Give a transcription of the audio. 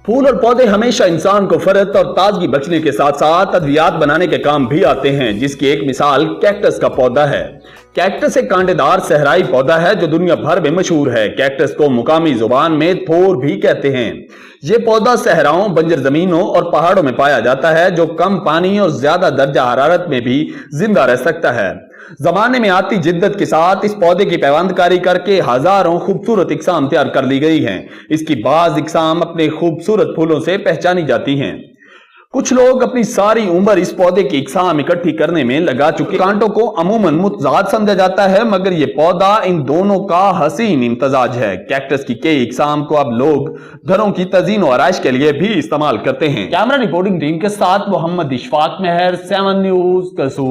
پھول اور پودے ہمیشہ انسان کو فرحت اور تازگی بخشنے کے ساتھ ساتھ ادویات بنانے کے کام بھی آتے ہیں، جس کی ایک مثال کیکٹس کا پودا ہے۔ کیکٹس ایک کانٹے دار صحرائی پودا ہے جو دنیا بھر میں مشہور ہے۔ کیکٹس کو مقامی زبان میں تھور بھی کہتے ہیں۔ یہ پودا صحراؤں، بنجر زمینوں اور پہاڑوں میں پایا جاتا ہے جو کم پانی اور زیادہ درجہ حرارت میں بھی زندہ رہ سکتا ہے۔ زمانے میں آتی جدت کے ساتھ اس پودے کی پیوند کاری کر کے ہزاروں خوبصورت اقسام تیار کر لی گئی ہیں۔ اس کی بعض اقسام اپنے خوبصورت پھولوں سے پہچانی جاتی ہیں۔ کچھ لوگ اپنی ساری عمر اس پودے کی اقسام اکٹھی کرنے میں لگا چکے۔ کانٹوں کو عموماً متضاد سمجھا جاتا ہے، مگر یہ پودا ان دونوں کا حسین امتزاج ہے۔ کیکٹس کی کئی اقسام کو اب لوگ گھروں کی تزئین و آرائش کے لیے بھی استعمال کرتے ہیں۔ کیمرہ رپورٹنگ ٹیم کے ساتھ محمد اشفاق مہر، 7 نیوز قصور۔